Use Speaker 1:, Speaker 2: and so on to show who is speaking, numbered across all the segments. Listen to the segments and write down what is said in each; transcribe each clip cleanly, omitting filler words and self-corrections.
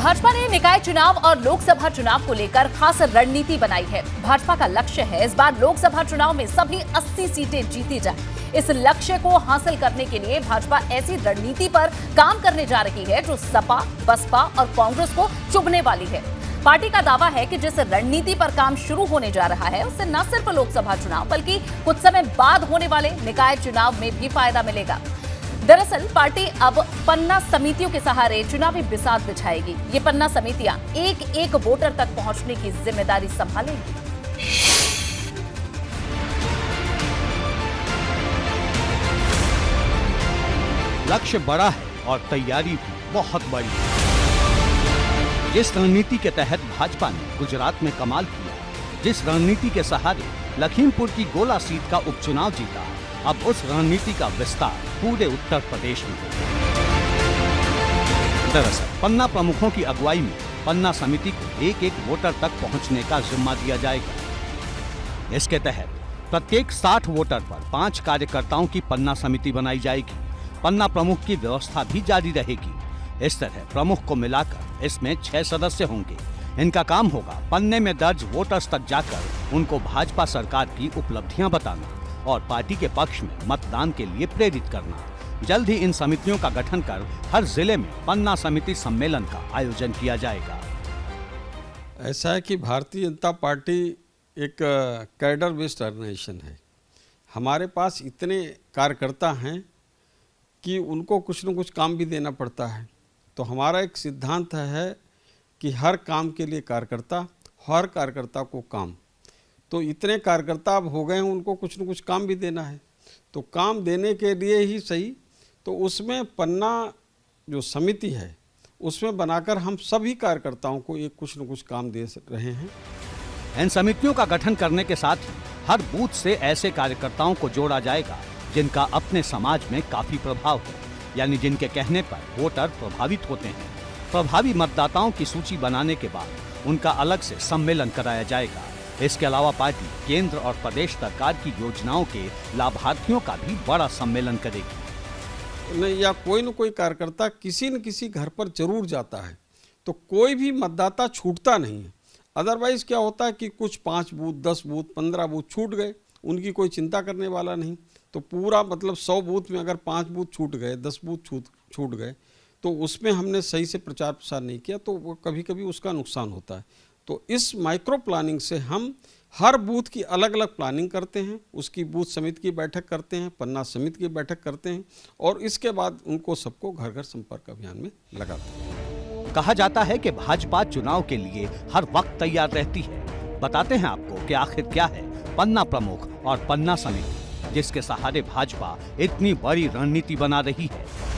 Speaker 1: भाजपा ने निकाय चुनाव और लोकसभा चुनाव को लेकर खास रणनीति बनाई है। भाजपा का लक्ष्य है इस बार लोकसभा चुनाव में सभी 80 सीटें जीती जाए। इस लक्ष्य को हासिल करने के लिए भाजपा ऐसी रणनीति पर काम करने जा रही है जो सपा, बसपा और कांग्रेस को चुभने वाली है। पार्टी का दावा है कि जिस रणनीति पर काम शुरू होने जा रहा है उससे न सिर्फ लोकसभा चुनाव बल्कि कुछ समय बाद होने वाले निकाय चुनाव में भी फायदा मिलेगा। दरअसल पार्टी अब पन्ना समितियों के सहारे चुनावी बिसात बिछाएगी। ये पन्ना समितियां एक एक वोटर तक पहुंचने की जिम्मेदारी संभालेंगी।
Speaker 2: लक्ष्य बड़ा है और तैयारी भी बहुत बड़ी है। जिस रणनीति के तहत भाजपा ने गुजरात में कमाल किया, जिस रणनीति के सहारे लखीमपुर की गोला सीट का उपचुनाव जीता, अब उस रणनीति का विस्तार पूरे उत्तर प्रदेश में होगा। दरअसल पन्ना प्रमुखों की अगुवाई में पन्ना समिति को एक एक वोटर तक पहुंचने का जिम्मा दिया जाएगा। इसके तहत प्रत्येक 60 वोटर पर 5 कार्यकर्ताओं की पन्ना समिति बनाई जाएगी। पन्ना प्रमुख की व्यवस्था भी जारी रहेगी। इस तरह प्रमुख को मिलाकर इसमें 6 सदस्य होंगे। इनका काम होगा पन्ने में दर्ज वोटर्स तक जाकर उनको भाजपा सरकार की उपलब्धियां बताना और पार्टी के पक्ष में मतदान के लिए प्रेरित करना। जल्द ही इन समितियों का गठन कर हर जिले में पन्ना समिति सम्मेलन का आयोजन किया जाएगा।
Speaker 3: ऐसा है कि भारतीय जनता पार्टी एक कैडर बेस्ड ऑर्गेनाइजेशन है। हमारे पास इतने कार्यकर्ता हैं कि उनको कुछ न कुछ काम भी देना पड़ता है। तो हमारा एक सिद्धांत है कि हर काम के लिए कार्यकर्ता, हर कार्यकर्ता को काम। तो इतने कार्यकर्ता अब हो गए हैं, उनको कुछ न कुछ काम भी देना है। तो काम देने के लिए ही सही, तो उसमें पन्ना जो समिति है उसमें बनाकर हम सभी कार्यकर्ताओं को एक कुछ न कुछ काम दे रहे हैं।
Speaker 2: इन समितियों का गठन करने के साथ ही हर बूथ से ऐसे कार्यकर्ताओं को जोड़ा जाएगा जिनका अपने समाज में काफी प्रभाव है, यानी जिनके कहने पर वोटर प्रभावित होते हैं। प्रभावी मतदाताओं की सूची बनाने के बाद उनका अलग से सम्मेलन कराया जाएगा। इसके अलावा पार्टी केंद्र और प्रदेश सरकार की योजनाओं के लाभार्थियों का भी बड़ा सम्मेलन करेगी।
Speaker 3: नहीं, या कोई न कोई कार्यकर्ता किसी न किसी घर पर जरूर जाता है, तो कोई भी मतदाता छूटता नहीं है। अदरवाइज क्या होता है कि कुछ 5 बूथ, 10 बूथ, 15 बूथ छूट गए, उनकी कोई चिंता करने वाला नहीं। तो पूरा मतलब 100 बूथ में अगर 5 बूथ छूट गए, 10 बूथ छूट गए, तो उसमें हमने सही से प्रचार प्रसार नहीं किया, तो वो कभी कभी उसका नुकसान होता है। तो इस माइक्रो प्लानिंग से हम हर बूथ की अलग अलग प्लानिंग करते हैं, उसकी बूथ समिति की बैठक करते हैं, पन्ना समिति की बैठक करते हैं और इसके बाद उनको सबको घर घर संपर्क अभियान में लगाते हैं।
Speaker 2: कहा जाता है कि भाजपा चुनाव के लिए हर वक्त तैयार रहती है। बताते हैं आपको कि आखिर क्या है पन्ना प्रमुख और पन्ना समिति, जिसके सहारे भाजपा इतनी बड़ी रणनीति बना रही है।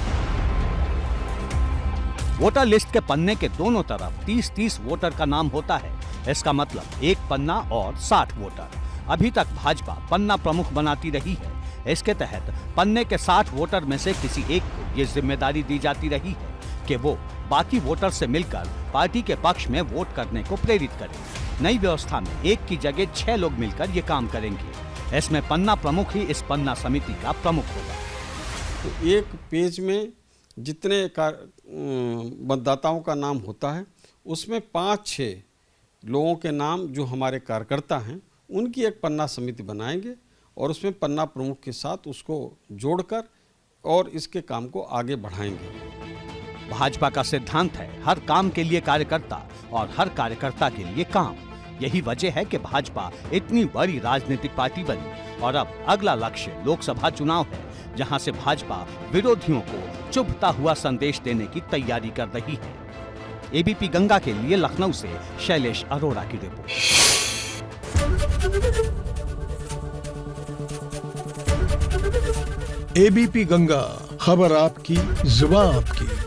Speaker 2: वोटर लिस्ट के पन्ने के दोनों तरफ 30-30 वोटर का नाम होता है। इसका मतलब एक पन्ना और 60 वोटर। अभी तक भाजपा पन्ना प्रमुख बनाती रही है। इसके तहत पन्ने के 60 वोटर में से किसी एक को ये जिम्मेदारी दी जाती रही है कि वो बाकी वोटर से मिलकर पार्टी के पक्ष में वोट करने को प्रेरित करे। नई व्यवस्था में एक की जगह 6 लोग मिलकर ये काम करेंगे। इसमें पन्ना प्रमुख ही इस पन्ना समिति का प्रमुख होगा।
Speaker 3: तो एक पेज में जितने मतदाताओं का नाम होता है उसमें 5-6 लोगों के नाम जो हमारे कार्यकर्ता हैं उनकी एक पन्ना समिति बनाएंगे और उसमें पन्ना प्रमुख के साथ उसको जोड़कर और इसके काम को आगे बढ़ाएंगे।
Speaker 2: भाजपा का सिद्धांत है हर काम के लिए कार्यकर्ता और हर कार्यकर्ता के लिए काम। यही वजह है कि भाजपा इतनी बड़ी राजनीतिक पार्टी बनी और अब अगला लक्ष्य लोकसभा चुनाव है, जहां से भाजपा विरोधियों को चुभता हुआ संदेश देने की तैयारी कर रही है। एबीपी गंगा के लिए लखनऊ से शैलेश अरोड़ा की रिपोर्ट।
Speaker 4: एबीपी गंगा, खबर आपकी, जुबान आपकी।